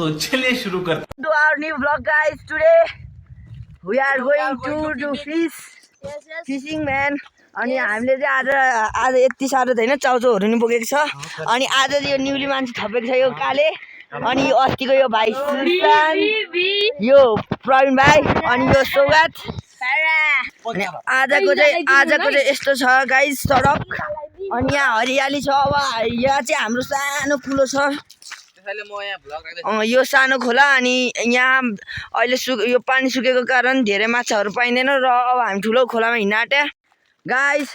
तो चलिए शुरू करते To our new vlog, guys. Today we are going to do fish. Fishing, man. अनि हामीले चाहिँ आज यति साह्रो त होइन चाउचाउहरू नि बोकेको छ अनि आज चाहिँ यो न्युली मान्छे थपेको छ यो काले अनि यो अस्तिको यो भाइ सुशान यो प्रवीण भाइ अनि यो सौगात अनि आजको चाहिँ यस्तो छ गाइस सडक अनि यहाँ हरियाली छ अब यहाँ चाहिँ हाम्रो सानो कुलो छ यो सानो खोला अनि यहाँ अहिले यो पानी सुकेको कारण धेरै माछाहरू पाइँदैन र अब हामी ठुलो खोलामा हिँड्न आँट्या गाइस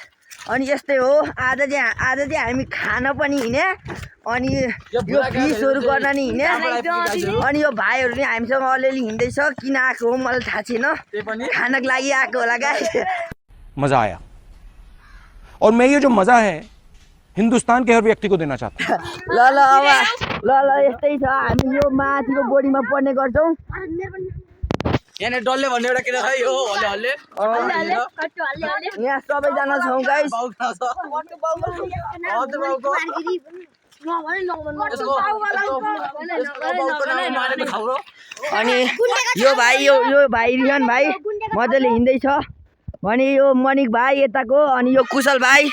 अनि यस्तै हो आज चाहिँ हामी खान पनि हिँड्ने अनि यो फिसहरू गर्न नि हिँड्ने अनि यो भाइहरू नि हामीसँग अलिअलि हिँड्दैछ किन आएको हो मलाई थाहा छैन खानको लागि आएको होला गाइस मजा आया और मैं ये जो मजा है हिंदुस्तान के हर व्यक्ति को देना चाहता हूँ ल यस्तै छ हामी यो माथिको बोडीमा पढ्ने गर्छौँ यहाँ डल्ले भन्ने एउटा केटा छ यो हल्ले यहाँ सबैजना छौँ गाइस अनि यो भाइ रिहान भाइ मजाले हिँड्दैछ भने यो मनिक भाइ यताको अनि यो कुशल भाइ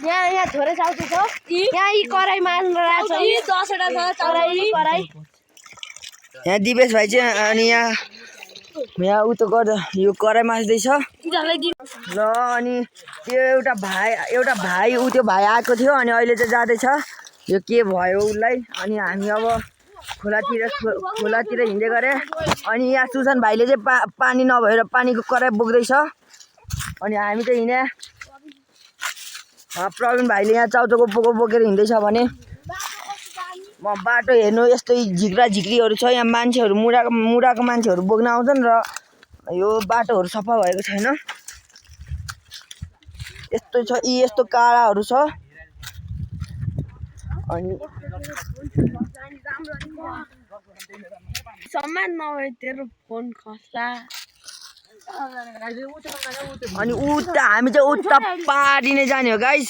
यहाँ थोरै चाउचाउ छ यहाँ यी कराई मार्नु छ यी 10 वटा छ कराई यहाँ दिवेश भाइ चाहिँ अनि यहाँ उतो गर्दा यो कराई मास्दैछ र अनि त्यो एउटा भाइ त्यो भाइ आएको थियो अनि अहिले चाहिँ जाँदैछ यो के भयो उसलाई अनि हामी अब खोलातिर हिँड्दै गरे अनि यहाँ सुशान भाइले चाहिँ पानी नभएर पानीको कराई बोक्दैछ अनि हामी चाहिँ हिँड्या प्रवीण भाइले यहाँ चाउचाउको पोको बोकेर हिँड्दैछ भने म बाटो हेर्नु यस्तै झिक्रा झिक्रीहरू छ यहाँ मान्छेहरू मुडाको मान्छेहरू बोक्न आउँछन् र यो बाटोहरू सफा भएको छैन यस्तो छ यस्तो काँडाहरू छ अनि सम्मान नभए तेरो फोन खस्ला अनि उता हामी चाहिँ उता पारिने जाने हो गाइस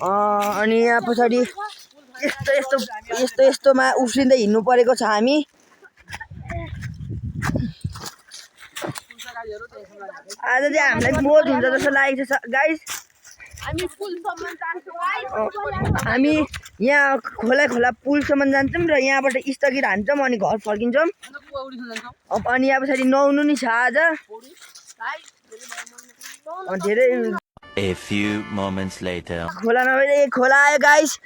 अनि यहाँ पछाडि यस्तोमा उफ्रिँदै हिँड्नु परेको छ हामी आज चाहिँ हामीलाई मोज हुन्छ जस्तो लागेको छ गाइस हामी यहाँ खोला पुलसम्म जान्छौँ र यहाँबाट स्थगित हान्छौँ अनि घर फर्किन्छौँ अनि यहाँ पछाडि नुहाउनु नि छ आज धेरै खोला नभए खोला आयो गाइस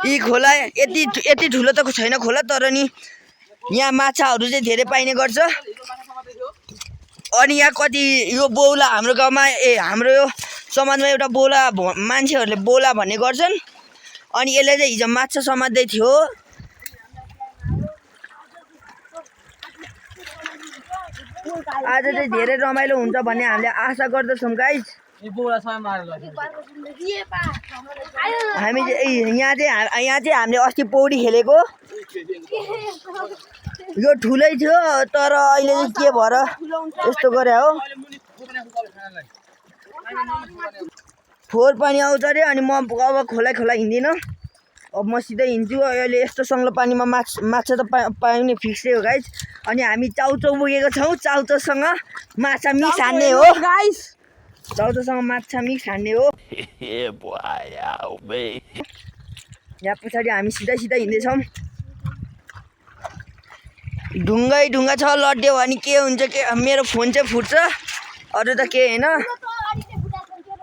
यी खोला यति ठुलो त छैन खोला तर नि यहाँ माछाहरू चाहिँ धेरै पाइने गर्छ अनि यहाँ कति यो बौला हाम्रो गाउँमा हाम्रो यो समाजमा एउटा बौला मान्छेहरूले बौला भन्ने गर्छन् अनि यसले चाहिँ हिजो माछा समात्दै थियो आज चाहिँ धेरै रमाइलो हुन्छ भन्ने हामीले आशा गर्दछौँ गाइस हामी यहाँ चाहिँ हामीले अस्ति पौडी खेलेको यो ठुलै थियो तर अहिले चाहिँ के भएर यस्तो गरे हो फोहोर पानी आउँछ अरे अनि म अब खोला हिँड्दिनँ अब म सिधै हिँड्छु अहिले यस्तो सङ्लो पानीमा माछा त पाउने फिक्सै हो गाइस अनि हामी चाउचाउ बोकेको छौँ चाउचाउसँग माछा मिक्स हान्ने हो गाइस चाउचाउसँग माछा मिक्स हान्ने हो यहाँ पछाडि हामी सिधा हिँड्दैछौँ ढुङ्गा छ लड्यो भने के हुन्छ के मेरो फोन चाहिँ फुट्छ अरू त के होइन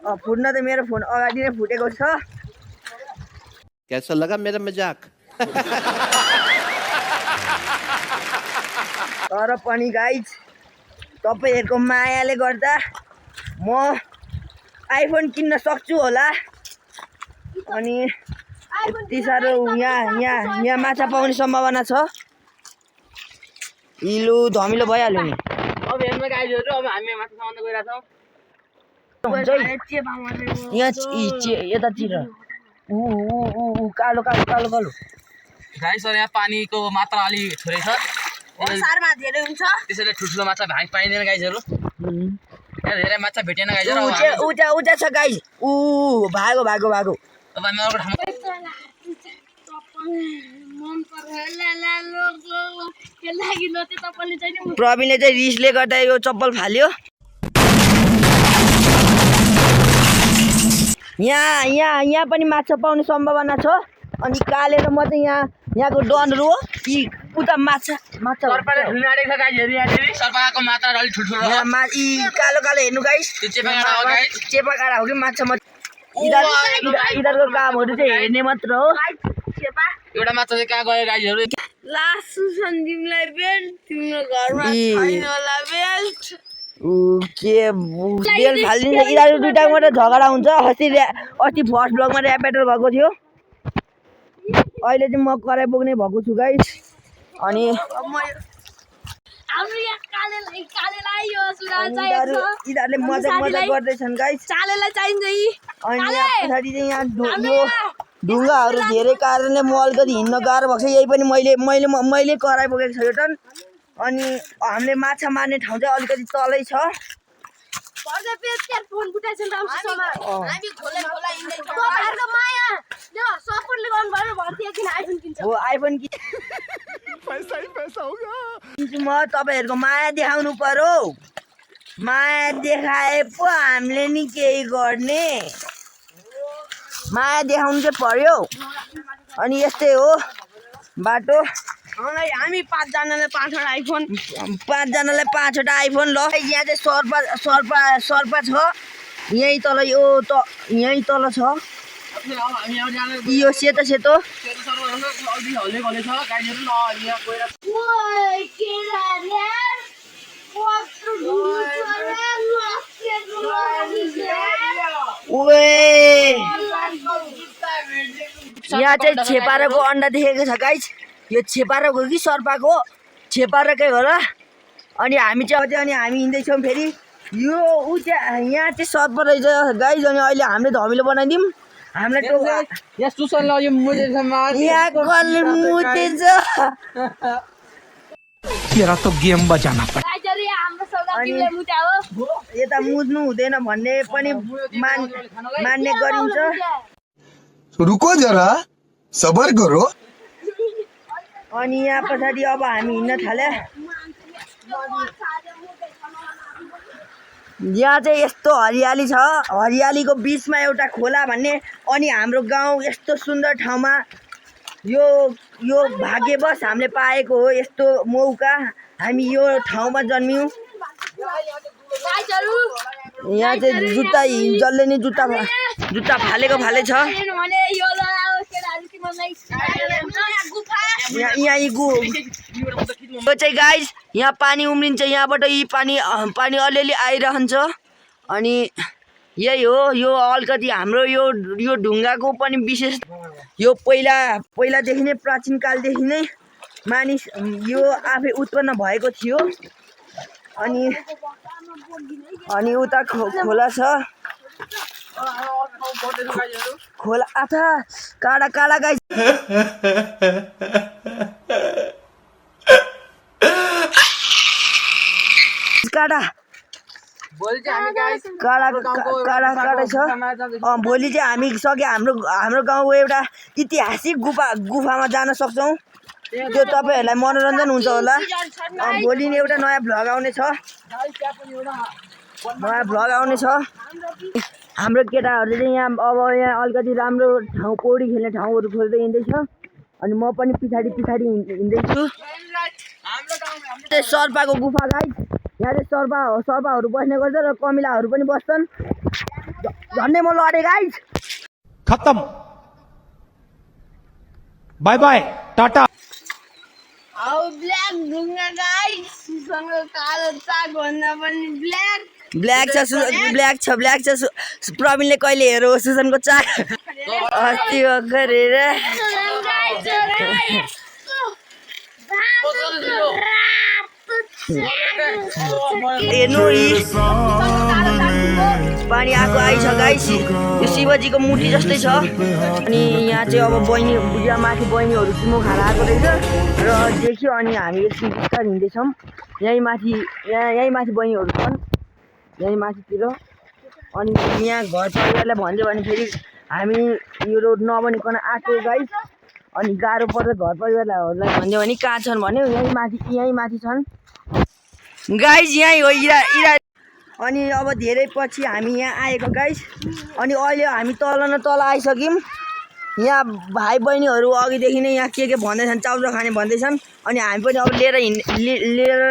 फुट्न त मेरो फोन अगाडि नै फुटेको छ कैसा लगा मेरा मजाक तर पनि गाइज तपाईँहरूको मायाले गर्दा म आइफोन किन्न सक्छु होला अनि यति साह्रो यहाँ माछा पाउने सम्भावना छ इलु धमिलो भइहाल्यो नि अब हेर्नु गाइजहरु अब हामी माछा समात्न गइराछौँ यहाँ यतातिर कालो गाइस यहाँ पानीको मात्रा अलि थोरै छ सारमा धेरै हुन्छ त्यसैले ठुल्ठुलो माछा पाइँदैन गाइजहरु यहाँ धेरै माछा भेटेन गाइजहरु उता छ गाइज भागो अब हामी अर्को ठाउँमा प्रवीणले चाहिँ रिसले गर्दा यो चप्पल फाल्यो। यहाँ पनि माछा पाउने सम्भावना छ। अनि काले र म चाहिँ यहाँको डनहरू हो। यी उता माछा सर्पाले ढुल्न आँटेको छ गाइस, हेरि यहाँ सर्पाको मात्रा अलि ठुल्ठुलो हो। यी कालो हेर्नु गाइस, त्यो चेपाकाँडा हो गाइस। चेपाकाँडा हो कि माछा यिनीहरूको कामहरू चाहिँ हेर्ने मात्र हो। एउटा माछा चाहिँ कहाँ गयो गाइसहरु? लास्ट सन्दीपलाई बेल्ट तिम्रो घरमा छैन होला बेल्ट। के बेल फालिदिन्छ। यिनीहरू दुइटाको मात्रै झगडा हुन्छ। अस्ति फर्स्ट ब्लगमा ऱ्याप ब्याटल भएको थियो। अहिले चाहिँ म कराई बोक्ने भएको छु गाइस। अनि हाम्रो यहाँ कालेलाई यो सुरा चाहिएको छ। यिनीहरूले मजाक गर्दैछन् गाइस। कालेलाई चाहिन्छ यी। अनि यहाँ पछाडि चाहिँ यहाँ यो ढुङ्गाहरू धेरै कारणले म अलिकति हिँड्न गाह्रो भएको छ। यही पनि मैले कराई बोकेको छ यो टन। अनि हामीले माछा मार्ने ठाउँ चाहिँ अलिकति तलै छ। फोन फुटाइछन् हामी खोला हिँड्दै छौँ। तपाईहरुको माया जो सपोर्टले गर्नु भयो भर्ती किन आइफोन किन्छ। हो आइफोन कि पैसा होगा। म तपाईहरुको माया देखाउनु पर्यो। माया देखाए पो हामीले नि केही गर्ने। माया देखाउनु चाहिँ पर्यो। अनि यस्तै हो बाटो। हामी 5 जनाले 5वटा आइफोन, 5 जनालाई 5वटा आइफोन। ल यहाँ चाहिँ सर्पा छ। यही तल यही तल छ। यो सेतो यहाँ चाहिँ छेपाराको अन्डा देखेको छ गाइस। यो छेपाराको कि सर्पाको? छेपाराकै होला। अनि हामी हिँड्दैछौँ फेरि। यो यहाँ चाहिँ सर्प रहेछ गाइस। अनि अहिले हामीले धमिलो बनाइदिउँ। हामीलाई टोका यहाँ सुसन ल यो मुदेछ मार। यहाँ कसले मुदेछ? तेरा तो गेम बजाना पड़ा। हाम्रो सौगातीले मुट्यायो। यता मुद्नु हुँदैन भन्ने पनि मान्ने गरिन्छ। रुको जरा सबर करो। अनि यहाँ पछाडि अब हामी हिँड्न थाले। यहाँ चाहिँ यस्तो हरियाली छ। हरियालीको बिचमा एउटा खोला भन्ने। अनि हाम्रो गाउँ यस्तो सुन्दर ठाउँमा यो भाग्यवश हामीले पाएको हो यस्तो मौका। हामी यो ठाउँमा जन्मियौँ। यहाँ चाहिँ जसले नि जुत्ता फालेको फाले छ। यो चाहिँ गाइस यहाँ पानी उम्रिन्छ। यहाँबाट यी पानी अलिअलि आइरहन्छ। अनि यही हो। यो अलिकति हाम्रो यो ढुङ्गाको पनि विशेष यो पहिलादेखि नै प्राचीन कालदेखि नै मानिस यो आफै उत्पन्न भएको थियो। अनि उता खोला छ। खोला आथा काडा गाइस। काडा भोलि चाहिँ हामी गाइस काडा छ। भोलि चाहिँ हामी सके हाम्रो गाउँको एउटा ऐतिहासिक गुफामा जान सक्छौँ। त्यो तपाईँहरूलाई मनोरञ्जन हुन्छ होला। भोलि नै एउटा नयाँ भ्लग आउने छ। हाम्रो केटाहरूले चाहिँ यहाँ अलिकति राम्रो ठाउँ पौडी खेल्ने ठाउँहरू खोज्दै हिँड्दैछ। अनि म पनि पछाडि हिँड्दैछु। सर्पाको गुफा गाइस। यहाँ चाहिँ सर्पाहरू बस्ने गर्छ र कमिलाहरू पनि बस्छन्। झन्डै म लडेँ गाइस। खत्म। Bye bye tata. ब्ल्याक ढुङ्गा गाइस। सुसनको कालो चाक भन्दा पनि ब्ल्याक छ। प्रवीणले कहिले हेरो सुसनको चाक अस्ति गरेर हेर्नु पानी आइछ गाइस। यो शिवजीको मूर्ति जस्तै छ। अनि यहाँ चाहिँ अब बुढिया माथि बहिनीहरू सिमो खाएर आएको रहेछ र देख्यो। अनि हामी एकछिन बिस्तारै हिँड्दैछौँ। यहीँ माथि बहिनीहरू छन् यहीँ माथितिर। अनि यहाँ घर परिवारलाई भन्यो भने फेरि हामी यो रोड नबनिकन आएको गाइस। अनि गाह्रो पर्छ घर परिवारहरूलाई भन्यो भने कहाँ छन् भन्यो यहीँ माथि छन् गाइज यहीँ हो इरा अनि अब धेरै पछि हामी यहाँ आएको गाइज अनि अहिले हामी तल न तल आइसक्यौँ यहाँ भाइ बहिनीहरू अघिदेखि नै यहाँ के भन्दैछन् चाउचाउ खाने भन्दैछन् अनि हामी पनि अब लिएर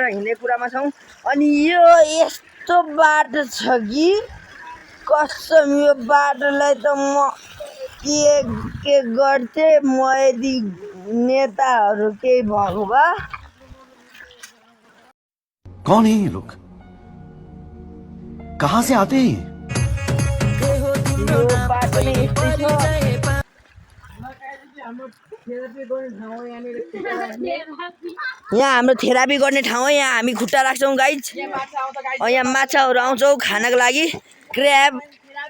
हिँड्ने कुरामा छौँ अनि यो यस्तो बाटो छ कि कसम यो बाटोलाई त म के गर्थे म यदि नेताहरू केही भएको भए कौन है ये लोग कहाँ से आते हैं यो बाटो नै यस्तै छ यहाँ हाम्रो थेरापी गर्ने ठाउँ हो यहाँ हामी खुट्टा राख्छौँ गाइज यहाँ माछाहरू आउँछौँ खानको लागि क्र्याब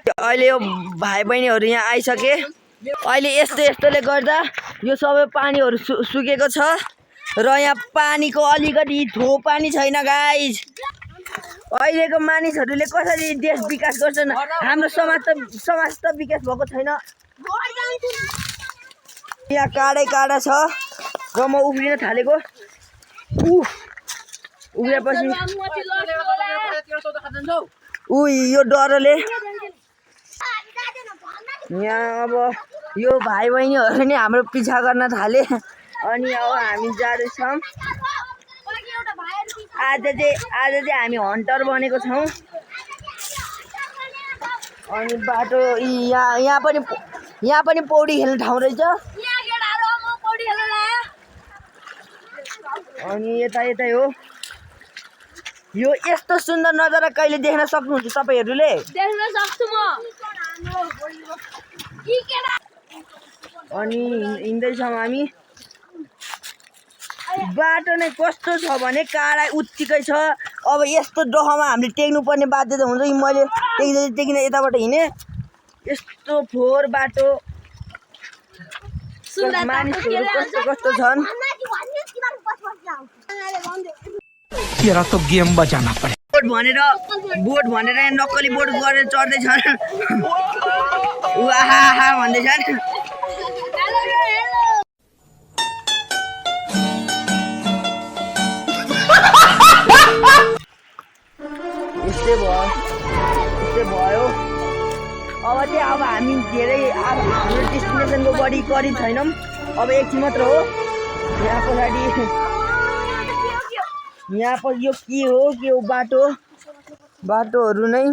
अहिले यो भाइ बहिनीहरू यहाँ आइसके अहिले यस्तोले गर्दा यो सबै पानीहरू सुकेको छ र यहाँ पानीको अलिकति थो पानी छैन गाइज अहिलेको मानिसहरूले कसरी देश विकास गर्छन् हाम्रो समाज त विकास भएको छैन यहाँ काडा छ र म उफ्रिन थालेको उफ्रेपछि यो डरले यहाँ अब यो भाइ बहिनीहरू नै हाम्रो पिछा गर्न थाले अनि अब हामी जाँदैछौँ आज चाहिँ हामी हन्टर बनेको छौँ अनि बाटो यहाँ पनि पौडी खेल्ने ठाउँ रहेछ अनि यतै हो यो यस्तो सुन्दर नजारा कहिले देख्न सक्नुहुन्छ तपाईहरूले देख्न सक्छु म अनि हिँड्दैछौँ हामी बाटो नै कस्तो छ भने काडा उत्तिकै छ अब यस्तो डहमा हामीले टेक्नु पर्ने बाध्यता हुन्छ कि मैले टेक्न यताबाट हिँडेँ यस्तो फोहोर बाटो मानिसहरू कस्तो छन् तेरा तो गेम बजाना पड़े बोट भनेर यहाँ नक्कली बोट गरेर चढ्दैछन् आहा भन्दैछन् यस्तै भयो अब हामी धेरै हाम्रो डेस्टिनेसनको बढी करिब छैनौँ अब एकछिन मात्र हो यहाँ पछाडि यो के हो बाटोहरू नै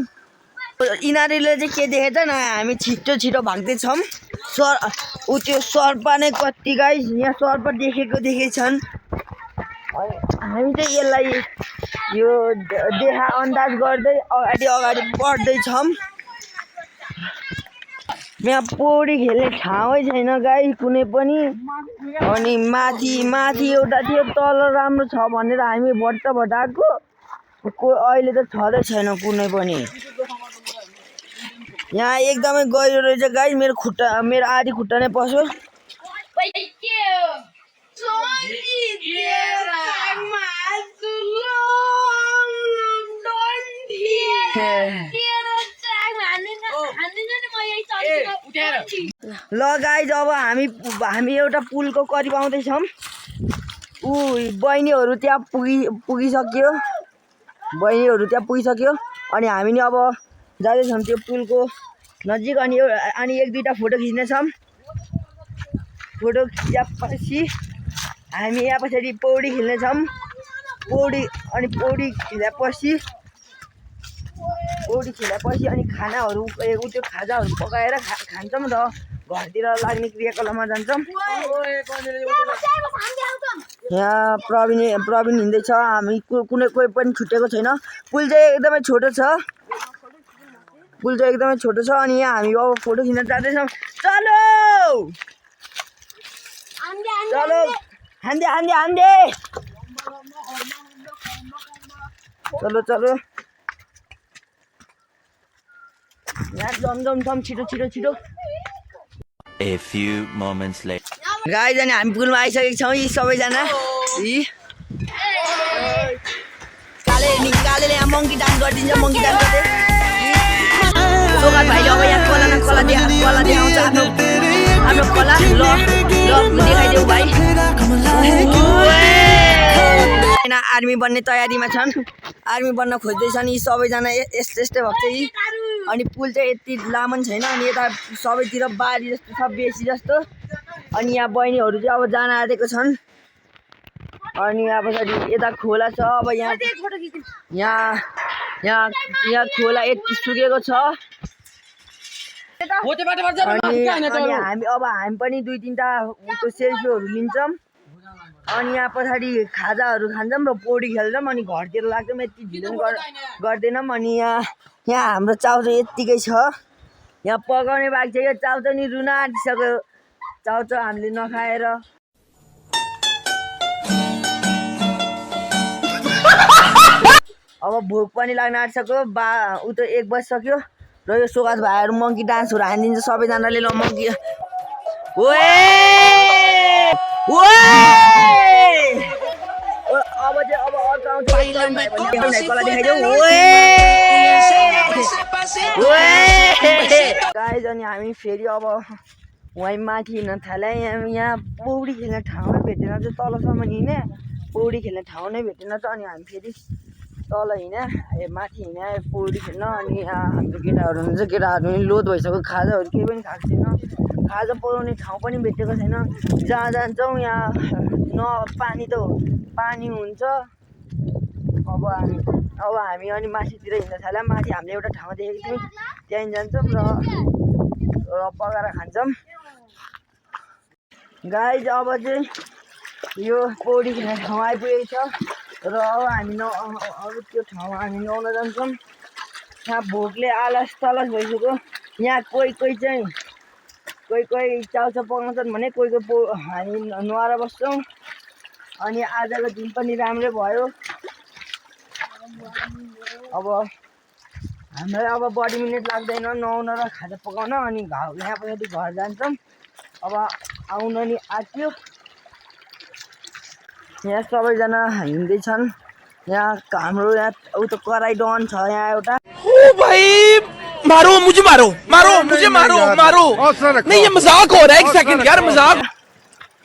यिनीहरूले चाहिँ के देखेछन् हामी छिटो भाग्दैछौँ त्यो सर्पा नै कति गाइस यहाँ सर्प देखेछन् हामी चाहिँ यसलाई यो देखा अन्दाज गर्दै अगाडि बढ्दैछौँ यहाँ पौडी खेल्ने ठाउँै छैन गाइस कुनै पनि अनि माथि एउटा थियो तल राम्रो छ भनेर हामी भट्ट आएको अहिले त छँदै छैन कुनै पनि यहाँ एकदमै गहिरो रहेछ गाइस मेरो आधी खुट्टा नै पस्यो ल गाइज अब हामी एउटा पुलको करिब आउँदैछौँ बहिनीहरू त्यहाँ पुगिसक्यो अनि हामी नि अब जाँदैछौँ त्यो पुलको नजिक अनि एक दुईवटा फोटो खिच्नेछौँ फोटो खिचेपछि हामी यहाँ पछाडि पौडी खेल्नेछौँ पौडी खेलेपछि अनि खानाहरू त्यो खाजाहरू पकाएर खान्छौँ र घरतिर लाग्ने क्रियाकलापमा जान्छौँ यहाँ प्रवीण हिँड्दैछ हामी कोही पनि छुटेको छैन पुल चाहिँ एकदमै छोटो छ अनि यहाँ हामी अब फोटो खिच्न जाँदैछौँ चलो हान्दे चलो यहाँ जमझम छिटो A few moments later. Guys अनि हामी पुलमा आइसकेको छौँ यी सबैजना कालेले यहाँ मङ्की डान्स गरिदिन्छ मङ्की डान्स गर्दै सोगात भाइले अब यहाँ कला देखाउँछ आफ्नो आफ्नो कला ल देखाइदेऊ भाइ आर्मी बन्ने तयारीमा छन् आर्मी बन्न खोज्दैछन् यी सबैजना यस्तै भएको छ यी अनि पुल चाहिँ यति लामो छैन अनि यता सबैतिर बारी जस्तो छ बेसी जस्तो अनि यहाँ बहिनीहरू चाहिँ अब जान आँटेको छन् अनि यहाँ पछाडि यता खोला छ अब यहाँ खोला यति सुकेको छ अनि हामी पनि 2-3टा सेल्फीहरू लिन्छौँ अनि यहाँ पछाडि खाजाहरू खान्छौँ र पौडी खेल्छौँ अनि घरतिर लाग्छौँ यति ढिलो गर्दैनौँ अनि यहाँ हाम्रो चाउचाउ यत्तिकै छ यहाँ पकाउने बाँकी छ यो चाउचाउ नि रुन आँटिसक्यो चाउचाउ हामीले नखाएर अब भोक पनि लाग्न आँटिसक्यो उ त 1 बजिसक्यो र यो सोगास भाइहरू मङ्की डान्सहरू हानिदिन्छ सबैजनाले ल मङ्की अब अर्को आउँछ गाइज अनि हामी फेरि अब वहीँ माथि हिँड्न थाल्यौँ यहाँ पौडी खेल्ने ठाउँ भेटेन चाहिँ तलसम्म हिँड्ने पौडी खेल्ने ठाउँ नै भेटेन त अनि हामी फेरि तल हिँड्या माथि हिँड्या पौडी खेल्न अनि यहाँ हाम्रो केटाहरू हुन्छ केटाहरू पनि लोड भइसक्यो खाजाहरू केही पनि खाएको छैन खाजा पकाउने ठाउँ पनि भेटेको छैन जहाँ जान्छौँ यहाँ पानी हुन्छ अब हामी अनि माथितिर हिँड्न थाल्यौँ माथि हामीले एउटा ठाउँ देखेको थियौँ त्यहीँ जान्छौँ र पकाएर खान्छौँ गाइज अब चाहिँ यो पौडी खेल्ने ठाउँ आइपुगेको छ र अब हामी त्यो ठाउँमा हामी नुहाउन जान्छौँ यहाँ भोकले आलस तलस भइसक्यो यहाँ कोही चाहिँ कोही चाउचाउ पकाउँछन् भने कोही हामी नुहाएर बस्छौँ अनि आजको दिन पनि राम्रै भयो अब हामीलाई अब 20 मिनट लाग्दैन नुहाउन र खाजा पकाउन अनि यहाँ पछाडि घर जान्छौँ अब आउन नि आँट्यो यहाँ सबैजना हिँड्दैछन् यहाँ हाम्रो यहाँ उता कराई डन छ यहाँ एउटा मारो मुझे मारो नहीं ये मजाक हो रहा है 1 सेकंड यार मजाक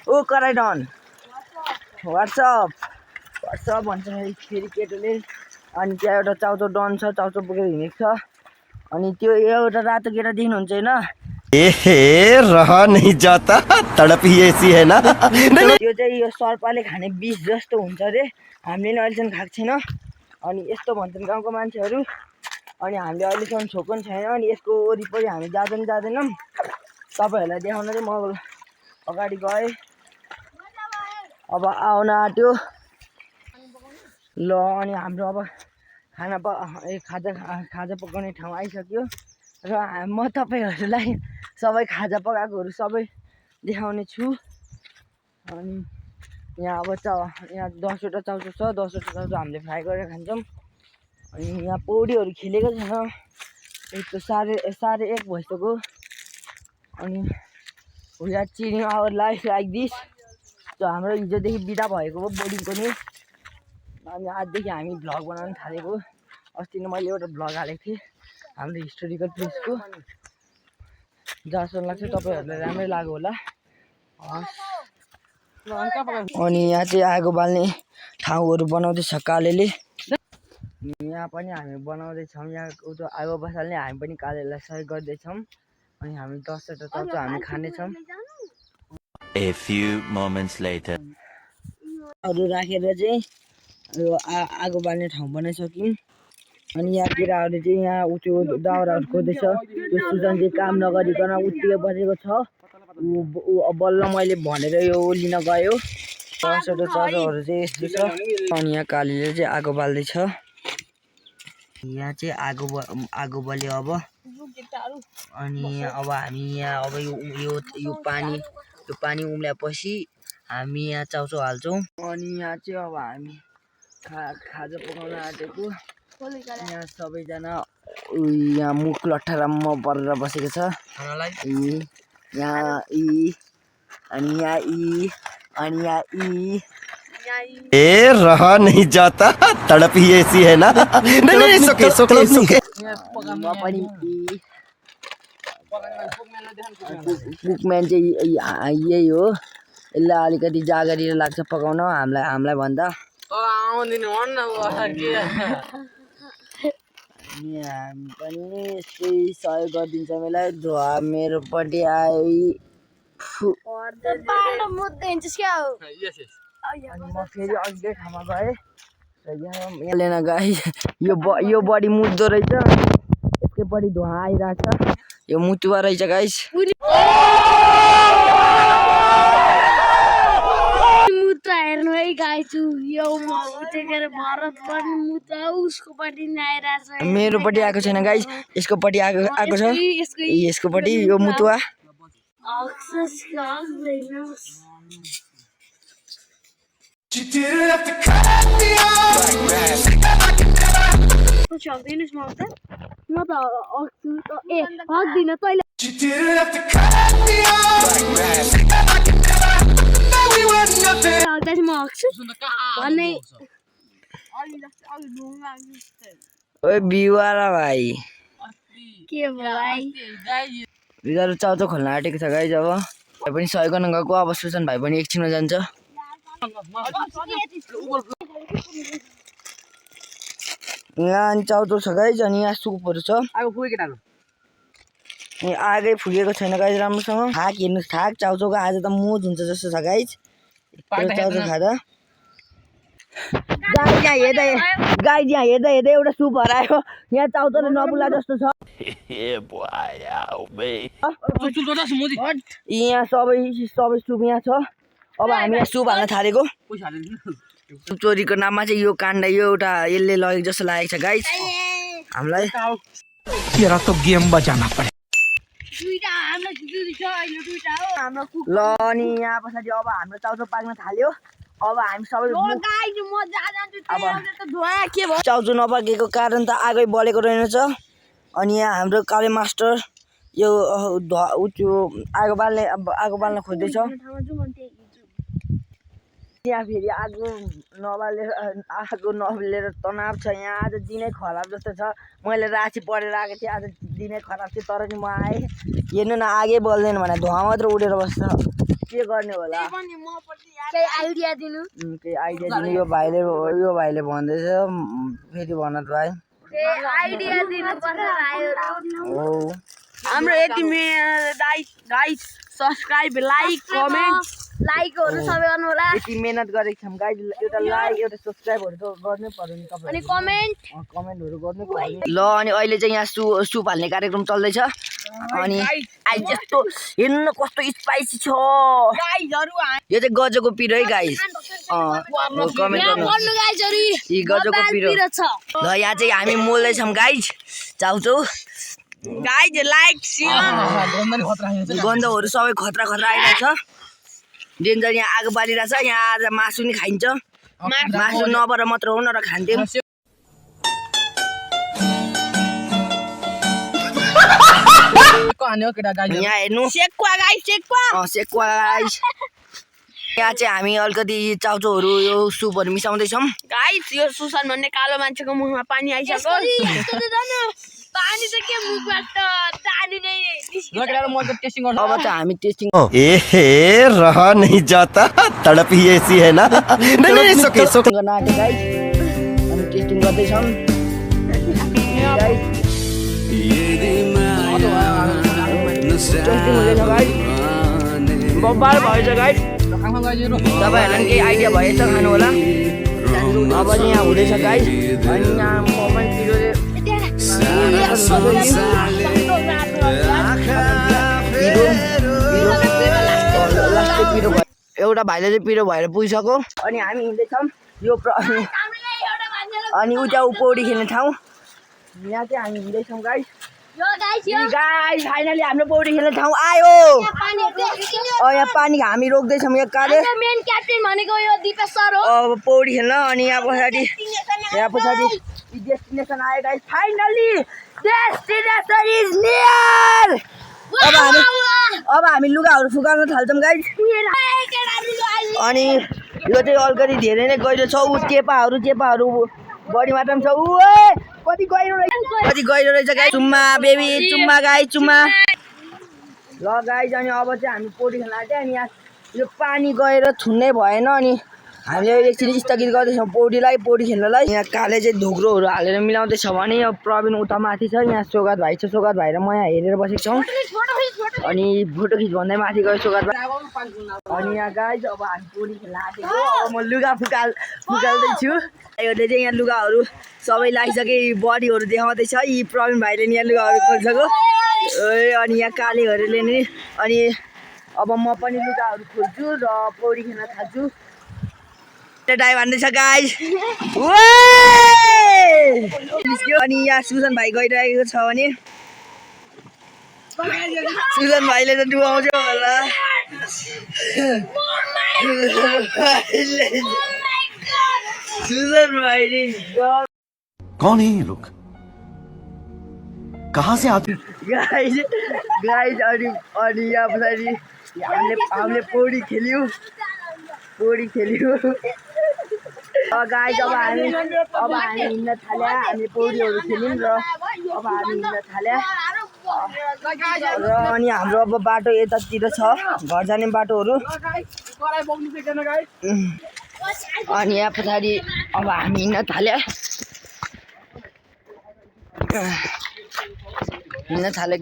ओ कराई डन व्हाट्सअप भन्छ फेरि केटोले अनि त्यहाँ एउटा चाउचाउ डन छ चाउचाउ बोकेर हिँडेको छ अनि त्यो एउटा रातो केटा देख्नुहुन्छ होइन रहा नहीं जाता तड़प ही ऐसी है ना त्यो चाहिँ यो सर्पले खाने विष जस्तो हुन्छ अरे हामीले नि अहिलेसम्म खाएको छैन अनि यस्तो भन्छन् गाउँको मान्छेहरू अनि हामीले अहिलेसम्म छोएको पनि छैन अनि यसको वरिपरि हामी जाँदैनौँ तपाईँहरूलाई देखाउन चाहिँ म अगाडि गएँ अब आउन आँट्यो ल अनि हाम्रो अब खाजा पकाउने ठाउँ आइसक्यो र म तपाईँहरूलाई सबै खाजा पकाएकोहरू सबै देखाउने छु अनि यहाँ अब यहाँ 10वटा चाउचाउ छ 10वटा चाउचाउ हामीले फ्राई गरेर खान्छौँ अनि यहाँ पौडीहरू खेलेको छैन यस्तो 1:30 भइसक्यो अनि we are cheering our life like this हाम्रो हिजोदेखि बिदा भएको हो बोर्डिङको नि अनि आजदेखि हामी भ्लग बनाउन थालेको अस्ति नै मैले एउटा भ्लग हालेको थिएँ हाम्रो हिस्टोरिकल प्लेसको जहाँसम्म लाग्छ तपाईँहरूलाई राम्रै लाग्यो होला अनि यहाँ चाहिँ आगो बाल्ने ठाउँहरू बनाउँदैछ कालेले यहाँ पनि हामी बनाउँदैछौँ यहाँ आगो बसाल्ने हामी पनि कालेलाई सहयोग गर्दैछौँ अनि हामी 10वटा चाउचाउ हामी खानेछौँ A few moments later. अरू राखेर चाहिँ आगो बाल्ने ठाउँ बनाइसक्यौँ अनि यहाँ केटाहरू चाहिँ यहाँ त्यो दाउराहरू खोज्दैछ त्यो सुजन चाहिँ काम नगरिकन उत्तिकै बसेको छ ऊ बल्ल मैले भनेर यो लिन गयो 10वटा चाउचाउहरू चाहिँ यस्तो छ अनि यहाँ कालीले चाहिँ आगो बाल्दैछ यहाँ चाहिँ आगो बल्यो अब अनि अब हामी यहाँ अब यो पानी उम्ल्याएपछि हामी यहाँ चाउचाउ हाल्छौँ अनि यहाँ चाहिँ अब हामी खाजा पकाउन आँटेको यहाँ सबैजना यहाँ मुख लट्ठाराम्म परेर बसेको छ यहाँ अनि यहाँ रहा नहीं जाता तड़प ही ऐसी है ना नहीं सुके पनि कुकम्यान चाहिँ यही हो। यसलाई अलिकति जागरी लाग्छ पकाउन हामीलाई भन्दा। आउँदिनु भन् न के अनि हामी पनि यस्तै सहयोग गरिदिन्छ मलाई। धुवा मेरोपट्टि आई अनि म फेरि अघिकै ठाउँमा गएँ र यहाँ गाई यो बडी मुद्दो रहेछ, यसकै बडी धुवा आइरहेछ। यो मुतुवा रहेछ गाइस। मुद्दा हेर्नु है गाइजु, यो भरत पनि मुद्दा उसकोपट्टि नै आइरहेछ। मेरोपट्टि आएको छैन गाइस, यसकोपट्टि आएको छ। यसकोपट्टि यो मुतुवा सक्दैनस् म त हक्दिन तैँले म हक्छु भन्ने। ओए बिवारा भाइ के भाइ बिगारो चाउचाउ खोल्न आँटेको छ गाइस। अब भाइ पनि सहयोग गर्न गएको, अब सुसन भाइ पनि एकछिनमा जान्छ। यहाँ अनि चाउचाउ छ गाइस, अनि यहाँ सुपहरू छ। आगै फुकेको छैन गाइस राम्रोसँग। थाक हेर्नुहोस्, थाक चाउचाउको आज त मोज हुन्छ जस्तो छ गाइस चाउचाउ खाँदा। गाइस यहाँ हेर्दा एउटा सुप हरायो। यहाँ चाउचाउले नबुला जस्तो छ। यहाँ सबै सुप यहाँ छ। अब हामी यहाँ सुप हाल्न थालेको। सुप चोरीको नाममा चाहिँ यो काण्ड यो एउटा यसले लगेको जस्तो लागेको छ गाइस हामीलाई। तेरा तो गेम बजाना पड़े। ल अनि यहाँ पछाडि अब हाम्रो चाउचाउ पाक्न थाल्यो। अब हामी सबै चाउचाउ नपाकेको कारण त आगै बलेको रहेनछ। अनि यहाँ हाम्रो काले मास्टर यो आगो बाल्न खोज्दैछ। यहाँ फेरि आगो नबलेर तनाव छ। यहाँ आज दिनै खराब जस्तो छ। मैले राति पढेर आएको थिएँ, आज दिनै खराब थियो। तर नि म आएँ, हेर्नु न आगै बल्दैन भने धुवा मात्र उडेर बस्छ। के गर्ने होला, केही आइडिया दिनु। यो भाइले भन्दैछ फेरि भन त भाइ। आइडिया दिनु पर्छ। हाम्रो यति गाइस सब्स्क्राइब लाइक कमेन्ट लाइकहरु सबै गर्नु होला। यति मेहनत गरेको छौँ गाइस, एउटा लाइक एउटा सब्स्क्राइबहरु त गर्नै पर्यो नि तपाईहरु। अनि कमेन्टहरु गर्नै पर्यो। ल अनि अहिले चाहिँ यहाँ सुप हाल्ने कार्यक्रम चल्दैछ। अनि आइ जस्तो हेर्नु कस्तो स्पाइसी छ गाइसहरु। यो चाहिँ गजको पिरो है गाइस। कमेन्ट गर्नु गाइसहरु, यी गजको पिरो छ। ल यहाँ चाहिँ हामी मोल्दै छौँ गाइस चाउचाउ। गाइस लाइक गन्धहरु सबै खतरा आइरहेछ। डेन्जर यहाँ आगो बालिरहेछ। यहाँ आज मासु नि खाइन्छ। मासु नबर मात्र हो न र खान्थ्यौँ। यहाँ हेर्नु सेक्वा गाइस। यहाँ चाहिँ हामी अलिकति चाउचाउहरू यो सुपहरू मिसाउँदैछौँ गाइस। यो सुसन भन्ने कालो मान्छेको मुखमा पानी आइसक्यो। पानी त के मुखबाट पानी नै अब त हामी टेस्टिङ रहा नहीं जाता, तड़प ही ऐसी है ना। नहीं गर्न आँटे गाइस। हामी टेस्टिङ गर्दैछौँ गाइस। टेस्टिङ हुँदैछ गाइस। बब्बाल भएछ गाइस। तपाईँहरूलाई केही आइडिया भएछ खानु होला। अब चाहिँ यहाँ हुँदैछ गाइस। अनि यहाँ मोबाइल पिरोले एउटा भाइले चाहिँ पिरो भएर पुगिसक्यो। अनि हामी हिँड्दैछौँ यो अनि उता पौडी खेल्ने ठाउँ। यहाँ चाहिँ हामी हिँड्दैछौँ गाइस। गाइस फाइनली हाम्रो पौडी खेल्ने ठाउँ आयो। यहाँ पानी हामी रोक्दैछौँ एक कार्य। मेन क्याप्टेन भनेको यो दिपेश सर हो। अब पौडी खेल्न। अनि यहाँ पछाडि डेस्टिनेसन आयो guys. Finally destination is near. अब हामी लुगाहरू सुकाउन थाल्छौँ गाइस। अनि यो चाहिँ अलिकति धेरै नै गहिरो छ। चेपाहरू बढी मात्रामा छ। कति गहिरो रहेछ गाइस। चुम्मा बेबी चुम्मा गाइस चुम्मा। ल गाइज अनि अब चाहिँ हामी पौडी खेल्न आँट्यो अनि यहाँ यो पानी गएर छुन्नै भएन अनि हामीले एकछिन स्थगित गर्दैछौँ पौडी खेल्नलाई। यहाँ काले चाहिँ धोक्रोहरू हालेर मिलाउँदैछ भने यो प्रवीण उता माथि छ, यहाँ सोगात भाइ छ, सोगात भाइ र म यहाँ हेरेर बसेको छौँ अनि फोटो खिच भन्दै माथि गयो सोगात भाइ। अनि यहाँ गाइज अब हामी पौडी खेल्न आँटेको, अब म लुगा फुकाल्दैछु। यसले चाहिँ यहाँ लुगाहरू सबै लगाइसके बडीहरू देखाउँदैछ, यी प्रवीण भाइले नि यहाँ लुगाहरू खोलिसक्यो अनि यहाँ कालेहरूले नि। अनि अब म पनि लुगाहरू खोल्छु र पौडी खेल्न थाल्छु। टाइम हान्दैछ गाइज अनि यहाँ सुजन भाइ गइरहेको छ भने सुजन भाइले त डुबाउँछ होला। सुजन भाइले कौन है ये लोग? कहाँ से आते? गाइज अनि यहाँ पछाडि हामीले पौडी खेल्यौँ। गाइज अब हामी हिँड्न थाल्यौँ, हामीले पौडीहरू खेल्यौँ र अब हामी हिँड्न थाल्यौँ र अनि हाम्रो अब बाटो यतातिर छ, घर जाने बाटोहरू। अनि यहाँ पछाडि अब हामी हिँड्न थाल्यौँ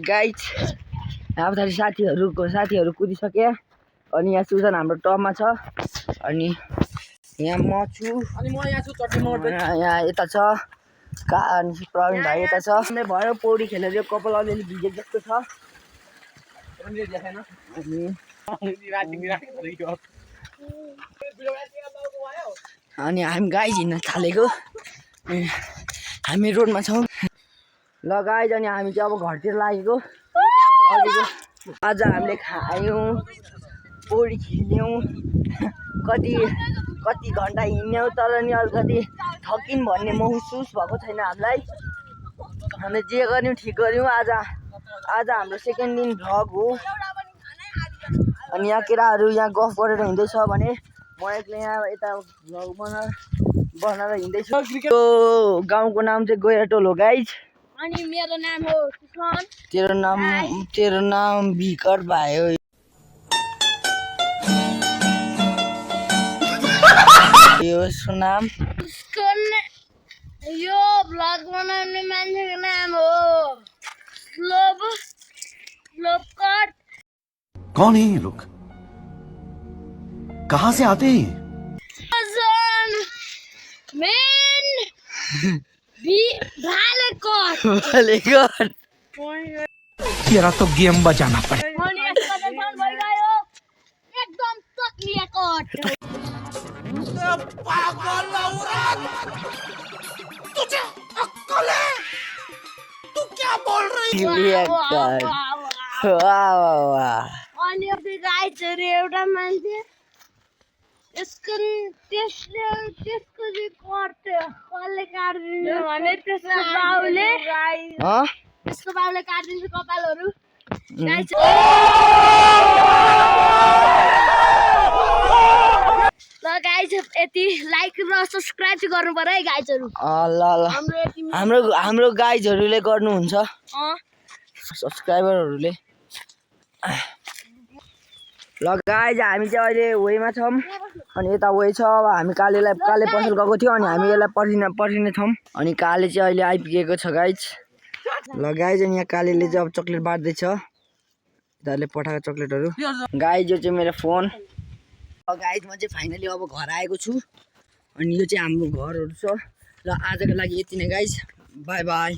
गाइज। यहाँ पछाडि साथीहरू कुदिसके अनि यहाँ सुजन हाम्रो टपमा छ अनि यहाँ म छु अनि म यहाँ छु यहाँ यता छ अनि प्रवीण भाइ यता छ। भयो पौडी खेलेर यो कपाल अलिअलि भिजेको जस्तो छ अनि हामी गाइज हिँड्न थालेको, हामी रोडमा छौँ। ल गाइज अनि हामी चाहिँ अब घरतिर लागेको। आज हामीले खायौँ, पौडी खेल्यौँ, कति घन्टा हिँड्यौँ तर नि अलिकति थकिन भन्ने महसुस भएको छैन हामीलाई। हामीले जे गर्यौँ ठिक गर्यौँ। आज हाम्रो सेकेन्ड दिन भ्लग हो अनि यहाँ केटाहरू यहाँ गफ गरेर हिँड्दैछ भने म एक्लै यहाँ यता भ्लग बनाएर हिँड्दैछु। यो गाउँको नाम चाहिँ गोइराटोल हो गाइज। अनि मेरो नाम हो सुसन। तेरो नाम विकट भयो। यो नाम यो भ्लग बनाउने मान्छेको नाम हो स्लोपकट। कौन है ये लोग? कहाँ से आते हैं? तेरा तो गेम बजाना पड़े। एकदम तकलिया कट। तुझे अक्कल है? तू क्या बोल रही है? अनि अब गाइजहरू एउटा मान्छे त्यसको चाहिँ कट्यो, कसले काटिदिन्छ भने त्यसको बाउले काटिदिन्छ कपालहरू। ल गाइज यति लाइक र सब्सक्राइब चाहिँ गर्नु पर्यो है गाइजहरू। हाम्रो गाइजहरूले गर्नुहुन्छ सब्सक्राइबरहरूले। ल गाइज हामी चाहिँ अहिले वेमा छौँ अनि यता वे छ। अब हामी काले पसल गएको थियो अनि हामी यसलाई पर्खिने छौँ अनि काले चाहिँ अहिले आइपुगेको छ गाइज। ल गाइज अनि यहाँ कालेले चाहिँ अब चक्लेट बाँड्दैछ, यिनीहरूले पठाएको चक्लेटहरू। गाइज यो चाहिँ मेरो फोन। गाइज म चाहिँ फाइनली अब घर आएको छु अनि यो चाहिँ हाम्रो घरहरू छ। ल आजको लागि यति नै गाइज, बाई बाई।